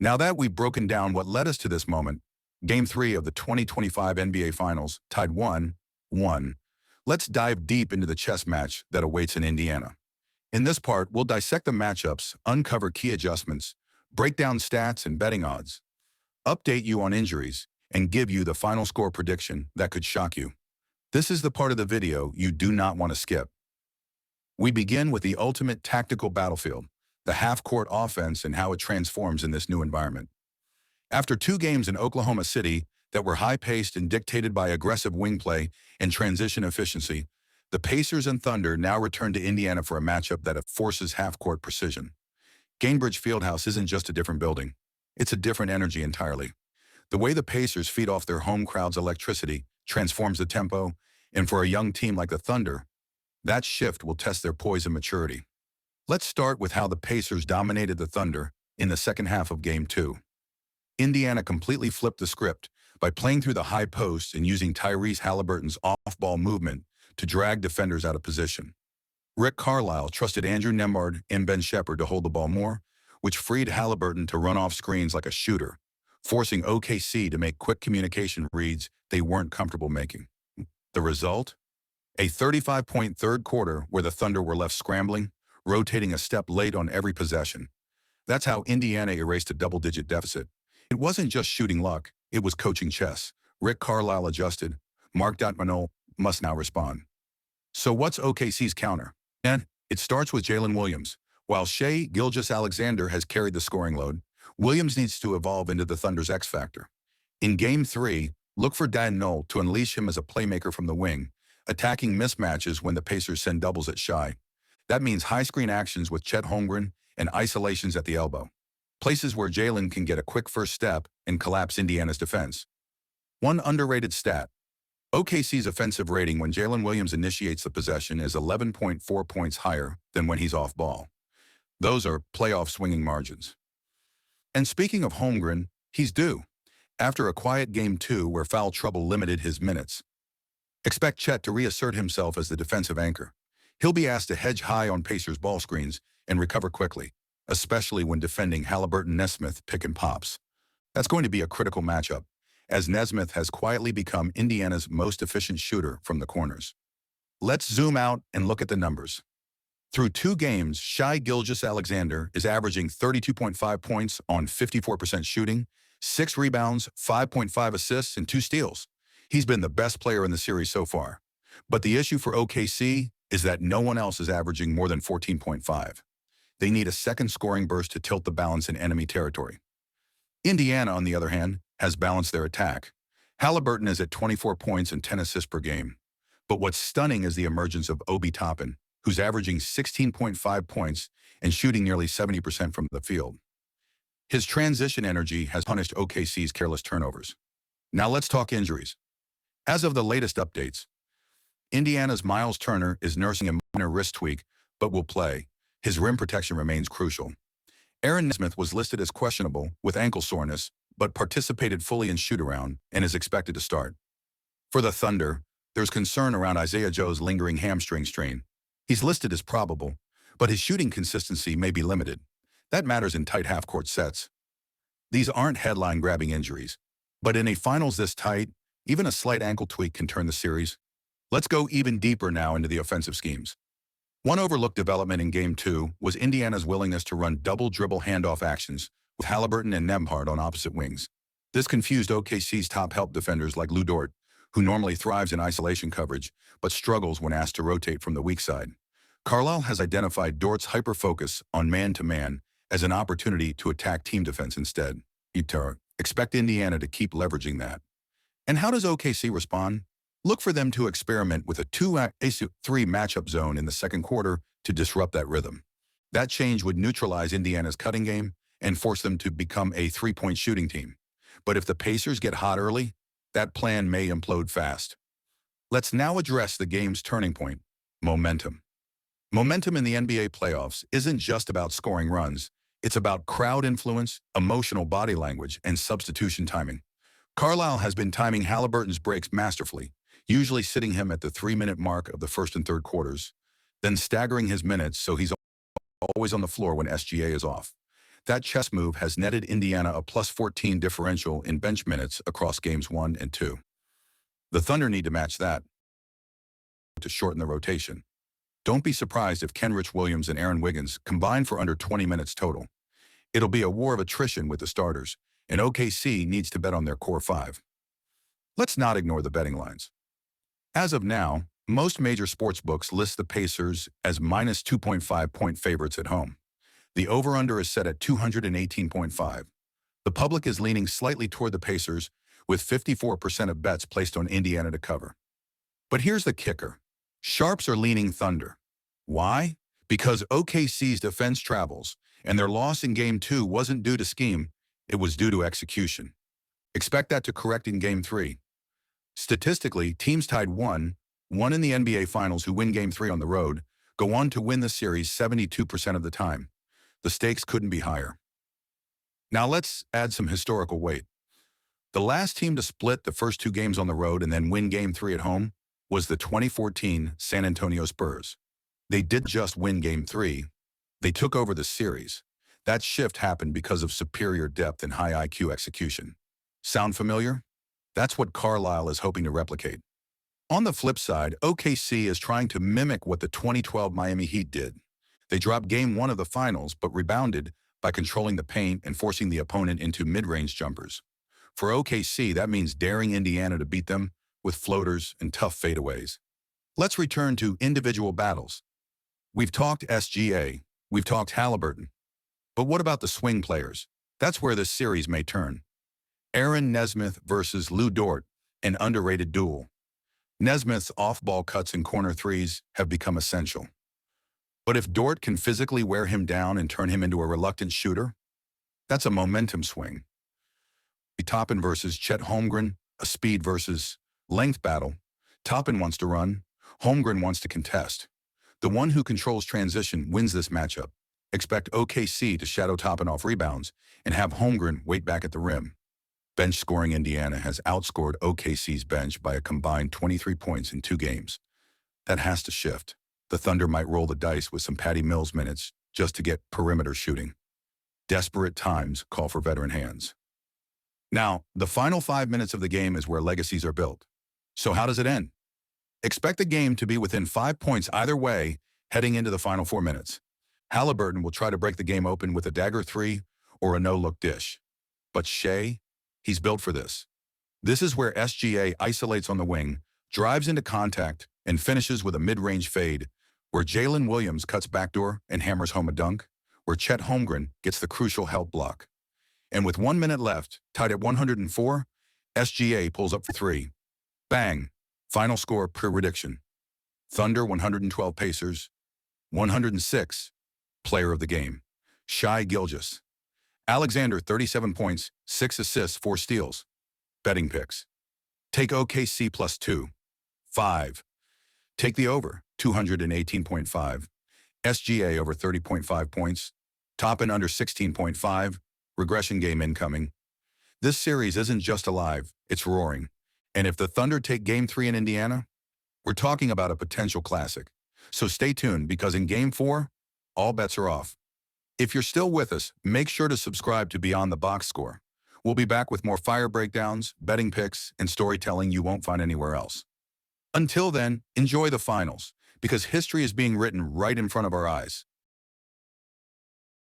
Now that we've broken down what led us to this moment, Game 3 of the 2025 NBA Finals, tied 1-1, let's dive deep into the chess match that awaits in Indiana. In this part, we'll dissect the matchups, uncover key adjustments, break down stats and betting odds, update you on injuries, and give you the final score prediction that could shock you. This is the part of the video you do not want to skip. We begin with the ultimate tactical battlefield, the half-court offense and how it transforms in this new environment. After 2 games in Oklahoma City that were high-paced and dictated by aggressive wing play and transition efficiency, the Pacers and Thunder now return to Indiana for a matchup that forces half-court precision. Gainbridge Fieldhouse isn't just a different building. It's a different energy entirely. The way the Pacers feed off their home crowd's electricity transforms the tempo, and for a young team like the Thunder, that shift will test their poise and maturity. Let's start with how the Pacers dominated the Thunder in the second half of Game 2. Indiana completely flipped the script by playing through the high post and using Tyrese Haliburton's off-ball movement to drag defenders out of position. Rick Carlisle trusted Andrew Nembhard and Ben Shepherd to hold the ball more, which freed Haliburton to run off screens like a shooter, forcing OKC to make quick communication reads they weren't comfortable making. The result? A 35-point third quarter where the Thunder were left scrambling, rotating a step late on every possession. That's how Indiana erased a double-digit deficit. It wasn't just shooting luck, it was coaching chess. Rick Carlisle adjusted. Mark Datmanol must now respond. So what's OKC's counter? And it starts with Jalen Williams. While Shai Gilgeous-Alexander has carried the scoring load, Williams needs to evolve into the Thunder's X factor. In Game 3, look for Datmanol to unleash him as a playmaker from the wing, attacking mismatches when the Pacers send doubles at Shai. That means high-screen actions with Chet Holmgren and isolations at the elbow, places where Jalen can get a quick first step and collapse Indiana's defense. One underrated stat: OKC's offensive rating when Jalen Williams initiates the possession is 11.4 points higher than when he's off ball. Those are playoff swinging margins. And speaking of Holmgren, he's due. After a quiet Game 2 where foul trouble limited his minutes, expect Chet to reassert himself as the defensive anchor. He'll be asked to hedge high on Pacers ball screens and recover quickly, especially when defending Haliburton-Nesmith pick and pops. That's going to be a critical matchup, as Nesmith has quietly become Indiana's most efficient shooter from the corners. Let's zoom out and look at the numbers. Through 2 games, Shai Gilgeous-Alexander is averaging 32.5 points on 54% shooting, 6 rebounds, 5.5 assists, and 2 steals. He's been the best player in the series so far. But the issue for OKC is that no one else is averaging more than 14.5. They need a second scoring burst to tilt the balance in enemy territory. Indiana, on the other hand, has balanced their attack. Haliburton is at 24 points and 10 assists per game. But what's stunning is the emergence of Obi Toppin, who's averaging 16.5 points and shooting nearly 70% from the field. His transition energy has punished OKC's careless turnovers. Now let's talk injuries. As of the latest updates, Indiana's Miles Turner is nursing a minor wrist tweak, but will play. His rim protection remains crucial. Aaron Nesmith was listed as questionable with ankle soreness, but participated fully in shoot-around and is expected to start. For the Thunder, there's concern around Isaiah Joe's lingering hamstring strain. He's listed as probable, but his shooting consistency may be limited. That matters in tight half-court sets. These aren't headline-grabbing injuries, but in a finals this tight, even a slight ankle tweak can turn the series. Let's go even deeper now into the offensive schemes. One overlooked development in Game 2 was Indiana's willingness to run double-dribble handoff actions with Haliburton and Nembhard on opposite wings. This confused OKC's top help defenders like Lu Dort, who normally thrives in isolation coverage, but struggles when asked to rotate from the weak side. Carlisle has identified Dort's hyper-focus on man-to-man as an opportunity to attack team defense instead. Expect Indiana to keep leveraging that. And how does OKC respond? Look for them to experiment with a 2-3 matchup zone in the second quarter to disrupt that rhythm. That change would neutralize Indiana's cutting game and force them to become a 3-point shooting team. But if the Pacers get hot early, that plan may implode fast. Let's now address the game's turning point: momentum. Momentum in the NBA playoffs isn't just about scoring runs. It's about crowd influence, emotional body language, and substitution timing. Carlisle has been timing Haliburton's breaks masterfully, usually sitting him at the 3-minute mark of the first and third quarters, then staggering his minutes so he's always on the floor when SGA is off. That chess move has netted Indiana a plus 14 differential in bench minutes across games 1 and 2. The Thunder need to match that to shorten the rotation. Don't be surprised if Kenrich Williams and Aaron Wiggins combine for under 20 minutes total. It'll be a war of attrition with the starters, and OKC needs to bet on their core five. Let's not ignore the betting lines. As of now, most major sportsbooks list the Pacers as minus 2.5 point favorites at home. The over-under is set at 218.5. The public is leaning slightly toward the Pacers, with 54% of bets placed on Indiana to cover. But here's the kicker. Sharps are leaning Thunder. Why? Because OKC's defense travels, and their loss in Game 2 wasn't due to scheme, it was due to execution. Expect that to correct in Game 3. Statistically, teams tied 1-1 in the NBA Finals who win Game 3 on the road go on to win the series 72% of the time. The stakes couldn't be higher. Now let's add some historical weight. The last team to split the first 2 games on the road and then win Game 3 at home was the 2014 San Antonio Spurs. They didn't just win Game 3, they took over the series. That shift happened because of superior depth and high IQ execution. Sound familiar? That's what Carlisle is hoping to replicate. On the flip side, OKC is trying to mimic what the 2012 Miami Heat did. They dropped Game 1 of the finals, but rebounded by controlling the paint and forcing the opponent into mid-range jumpers. For OKC, that means daring Indiana to beat them with floaters and tough fadeaways. Let's return to individual battles. We've talked SGA, we've talked Haliburton. But what about the swing players? That's where this series may turn. Aaron Nesmith versus Lou Dort, an underrated duel. Nesmith's off-ball cuts and corner threes have become essential. But if Dort can physically wear him down and turn him into a reluctant shooter, that's a momentum swing. Toppin versus Chet Holmgren, a speed versus length battle. Toppin wants to run, Holmgren wants to contest. The one who controls transition wins this matchup. Expect OKC to shadow Toppin off rebounds and have Holmgren wait back at the rim. Bench scoring Indiana has outscored OKC's bench by a combined 23 points in 2 games. That has to shift. The Thunder might roll the dice with some Patty Mills minutes just to get perimeter shooting. Desperate times call for veteran hands. Now, the final 5 minutes of the game is where legacies are built. So how does it end? Expect the game to be within 5 points either way heading into the final 4 minutes. Haliburton will try to break the game open with a dagger 3 or a no-look dish. But Shai, he's built for this. This is where SGA isolates on the wing, drives into contact, and finishes with a mid-range fade, where Jalen Williams cuts backdoor and hammers home a dunk, where Chet Holmgren gets the crucial help block. And with 1 minute left, tied at 104, SGA pulls up for 3. Bang! Final score per prediction. Thunder 112 Pacers, 106. Player of the game, Shai Gilgeous-Alexander 37 points, 6 assists, 4 steals. Betting picks. Take OKC plus 2. 5. Take the over, 218.5. SGA over 30.5 points. Toppin under 16.5. Regression game incoming. This series isn't just alive, it's roaring. And if the Thunder take Game 3 in Indiana, we're talking about a potential classic. So stay tuned, because in Game 4, all bets are off. If you're still with us, make sure to subscribe to Beyond the Box Score. We'll be back with more fire breakdowns, betting picks, and storytelling you won't find anywhere else. Until then, enjoy the finals, because history is being written right in front of our eyes.